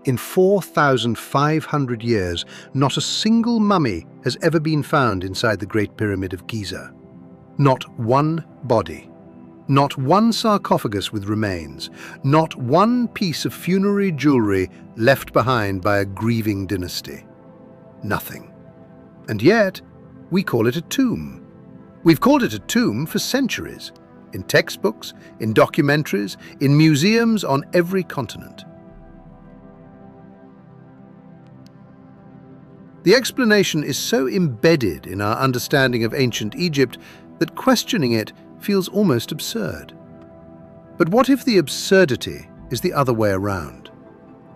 In 4,500 years, not a single mummy has ever been found inside the Great Pyramid of Giza. Not one body. Not one sarcophagus with remains. Not one piece of funerary jewelry left behind by a grieving dynasty. Nothing. And yet, we call it a tomb. We've called it a tomb for centuries. In textbooks, in documentaries, in museums on every continent. The explanation is so embedded in our understanding of ancient Egypt that questioning it feels almost absurd. But what if the absurdity is the other way around?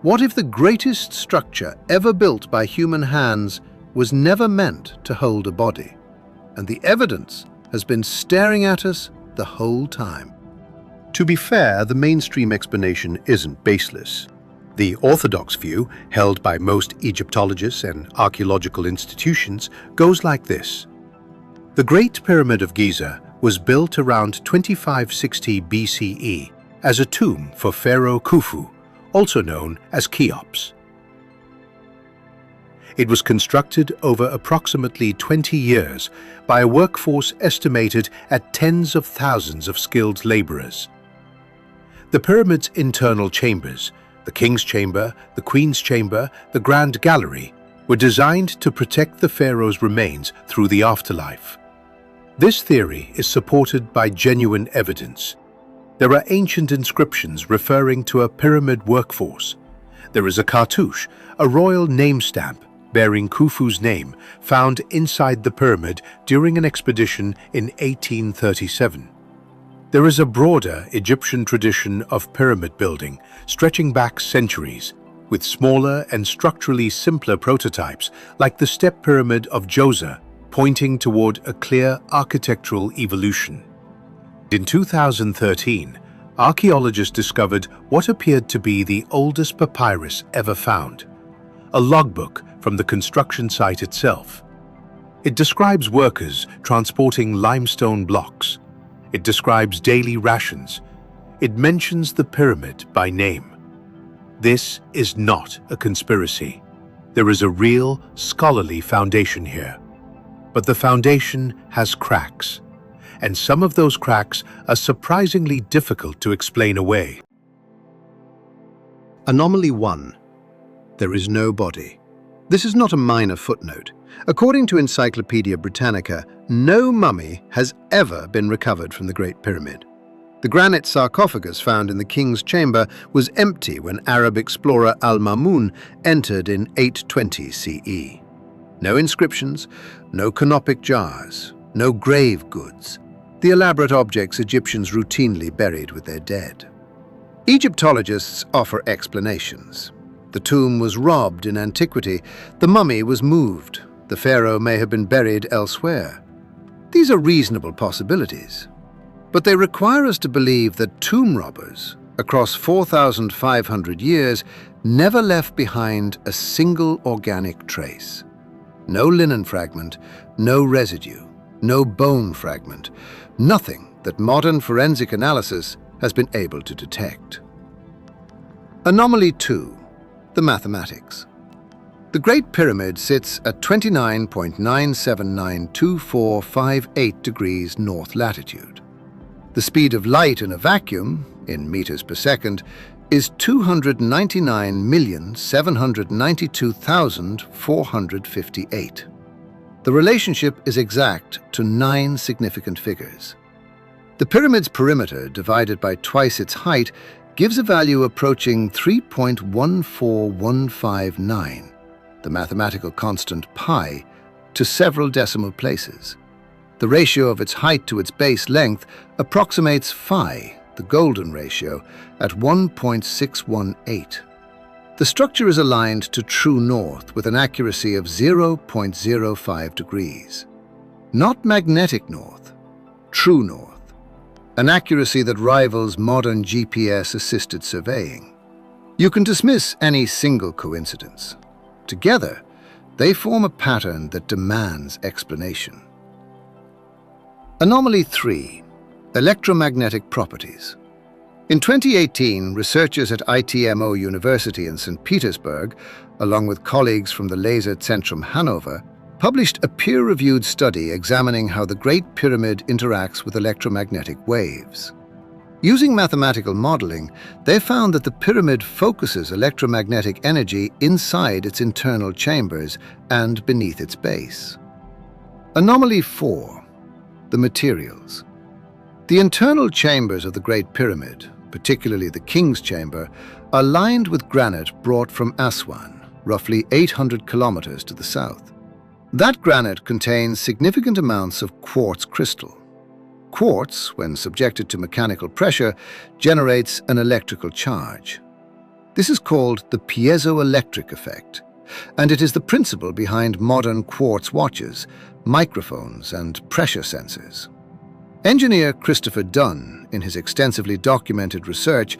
What if the greatest structure ever built by human hands was never meant to hold a body, and the evidence has been staring at us the whole time? To be fair, the mainstream explanation isn't baseless. The orthodox view, held by most Egyptologists and archaeological institutions, goes like this. The Great Pyramid of Giza was built around 2560 BCE as a tomb for Pharaoh Khufu, also known as Cheops. It was constructed over approximately 20 years by a workforce estimated at tens of thousands of skilled laborers. The pyramid's internal chambers, the King's Chamber, the Queen's Chamber, the Grand Gallery, were designed to protect the pharaoh's remains through the afterlife. This theory is supported by genuine evidence. There are ancient inscriptions referring to a pyramid workforce. There is a cartouche, a royal name stamp bearing Khufu's name, found inside the pyramid during an expedition in 1837. There is a broader Egyptian tradition of pyramid building, stretching back centuries, with smaller and structurally simpler prototypes like the step pyramid of Djoser, pointing toward a clear architectural evolution. In 2013, archaeologists discovered what appeared to be the oldest papyrus ever found, a logbook from the construction site itself. It describes workers transporting limestone blocks. It describes daily rations. It mentions the pyramid by name. This is not a conspiracy. There is a real scholarly foundation here. But the foundation has cracks, and some of those cracks are surprisingly difficult to explain away. Anomaly 1. There is no body. This is not a minor footnote. According to Encyclopædia Britannica, no mummy has ever been recovered from the Great Pyramid. The granite sarcophagus found in the King's Chamber was empty when Arab explorer al-Mamun entered in 820 CE. No inscriptions, no canopic jars, no grave goods, the elaborate objects Egyptians routinely buried with their dead. Egyptologists offer explanations. The tomb was robbed in antiquity, the mummy was moved, the pharaoh may have been buried elsewhere. These are reasonable possibilities, but they require us to believe that tomb robbers, across 4,500 years, never left behind a single organic trace. No linen fragment, no residue, no bone fragment, nothing that modern forensic analysis has been able to detect. Anomaly 2. The mathematics. The Great Pyramid sits at 29.9792458 degrees north latitude. The speed of light in a vacuum, in meters per second, is 299,792,458. The relationship is exact to 9 significant figures. The pyramid's perimeter divided by twice its height gives a value approaching 3.14159, the mathematical constant pi, to several decimal places. The ratio of its height to its base length approximates phi, the golden ratio, at 1.618. The structure is aligned to true north with an accuracy of 0.05 degrees. Not magnetic north, true north. An accuracy that rivals modern GPS-assisted surveying. You can dismiss any single coincidence. Together, they form a pattern that demands explanation. Anomaly 3. Electromagnetic properties. In 2018, researchers at ITMO University in St. Petersburg, along with colleagues from the Laserzentrum Hanover, published a peer-reviewed study examining how the Great Pyramid interacts with electromagnetic waves. Using mathematical modeling, they found that the pyramid focuses electromagnetic energy inside its internal chambers and beneath its base. Anomaly 4. The materials. The internal chambers of the Great Pyramid, particularly the King's Chamber, are lined with granite brought from Aswan, roughly 800 kilometers to the south. That granite contains significant amounts of quartz crystal. Quartz, when subjected to mechanical pressure, generates an electrical charge. This is called the piezoelectric effect, and it is the principle behind modern quartz watches, microphones, and pressure sensors. Engineer Christopher Dunn, in his extensively documented research,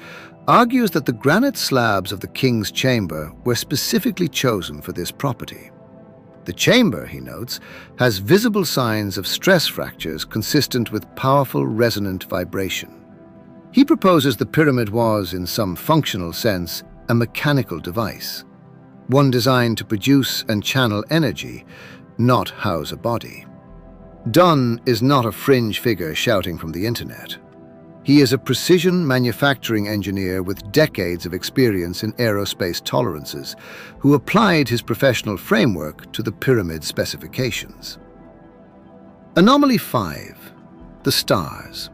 argues that the granite slabs of the King's Chamber were specifically chosen for this property. The chamber, he notes, has visible signs of stress fractures consistent with powerful resonant vibration. He proposes the pyramid was, in some functional sense, a mechanical device, one designed to produce and channel energy, not house a body. Dunn is not a fringe figure shouting from the internet. He is a precision manufacturing engineer with decades of experience in aerospace tolerances, who applied his professional framework to the pyramid specifications. Anomaly 5. The stars.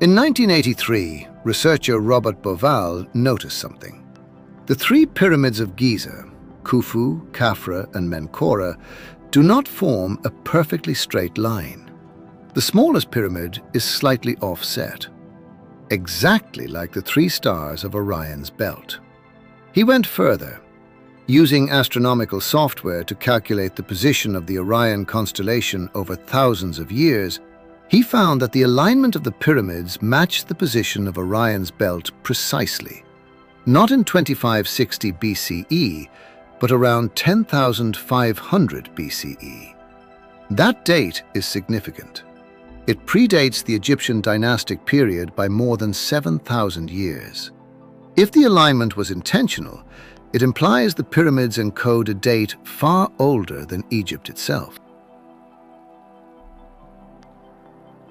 In 1983, researcher Robert Bauval noticed something. The three pyramids of Giza, Khufu, Khafra, and Menkora, do not form a perfectly straight line. The smallest pyramid is slightly offset, exactly like the three stars of Orion's belt. He went further. Using astronomical software to calculate the position of the Orion constellation over thousands of years, he found that the alignment of the pyramids matched the position of Orion's belt precisely, not in 2560 BCE, but around 10,500 BCE. That date is significant. It predates the Egyptian dynastic period by more than 7,000 years. If the alignment was intentional, it implies the pyramids encode a date far older than Egypt itself.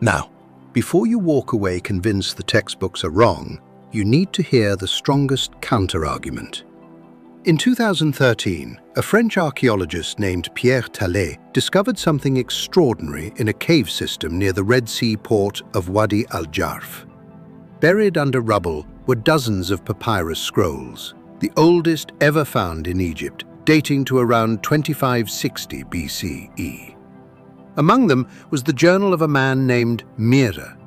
Now, before you walk away convinced the textbooks are wrong, you need to hear the strongest counterargument. In 2013, a French archaeologist named Pierre Tallet discovered something extraordinary in a cave system near the Red Sea port of Wadi al-Jarf. Buried under rubble were dozens of papyrus scrolls, the oldest ever found in Egypt, dating to around 2560 BCE. Among them was the journal of a man named Mira.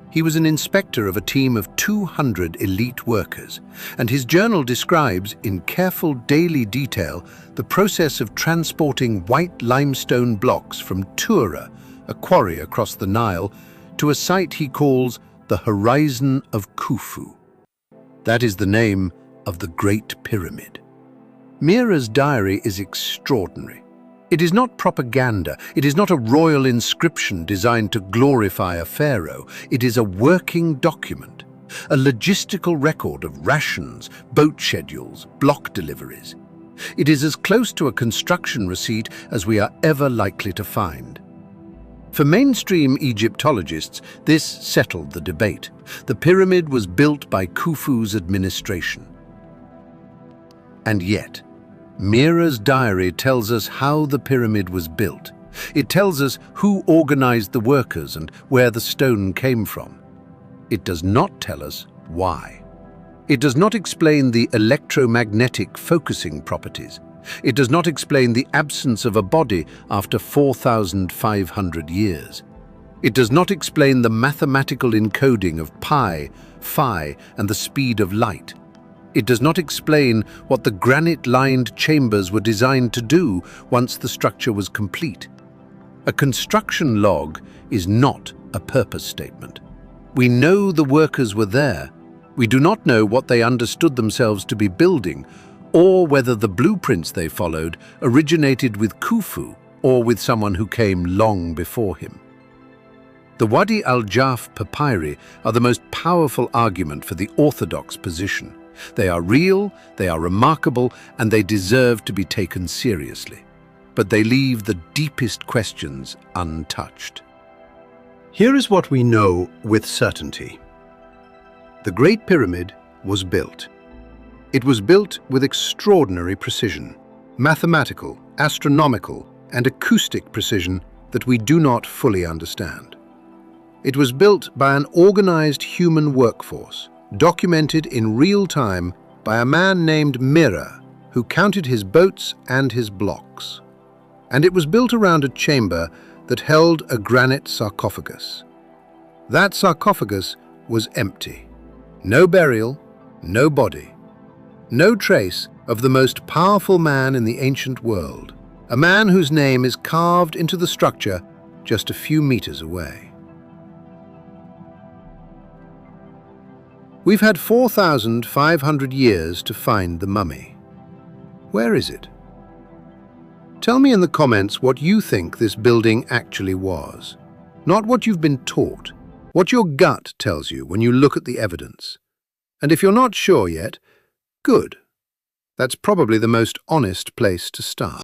He was an inspector of a team of 200 elite workers, and his journal describes in careful daily detail the process of transporting white limestone blocks from Tura, a quarry across the Nile, to a site he calls the Horizon of Khufu. That is the name of the Great Pyramid. Mira's diary is extraordinary. It is not propaganda. It is not a royal inscription designed to glorify a pharaoh. It is a working document, a logistical record of rations, boat schedules, block deliveries. It is as close to a construction receipt as we are ever likely to find. For mainstream Egyptologists, this settled the debate. The pyramid was built by Khufu's administration. And yet, Mira's diary tells us how the pyramid was built. It tells us who organized the workers and where the stone came from. It does not tell us why. It does not explain the electromagnetic focusing properties. It does not explain the absence of a body after 4,500 years. It does not explain the mathematical encoding of pi, phi, and the speed of light. It does not explain what the granite-lined chambers were designed to do once the structure was complete. A construction log is not a purpose statement. We know the workers were there. We do not know what they understood themselves to be building, or whether the blueprints they followed originated with Khufu or with someone who came long before him. The Wadi al-Jarf papyri are the most powerful argument for the orthodox position. They are real, they are remarkable, and they deserve to be taken seriously. But they leave the deepest questions untouched. Here is what we know with certainty. The Great Pyramid was built. It was built with extraordinary precision, mathematical, astronomical, and acoustic precision that we do not fully understand. It was built by an organized human workforce, documented in real time by a man named Mira, who counted his boats and his blocks. And it was built around a chamber that held a granite sarcophagus. That sarcophagus was empty. No burial, no body. No trace of the most powerful man in the ancient world, a man whose name is carved into the structure just a few meters away. We've had 4,500 years to find the mummy. Where is it? Tell me in the comments what you think this building actually was. Not what you've been taught, what your gut tells you when you look at the evidence. And if you're not sure yet, good. That's probably the most honest place to start.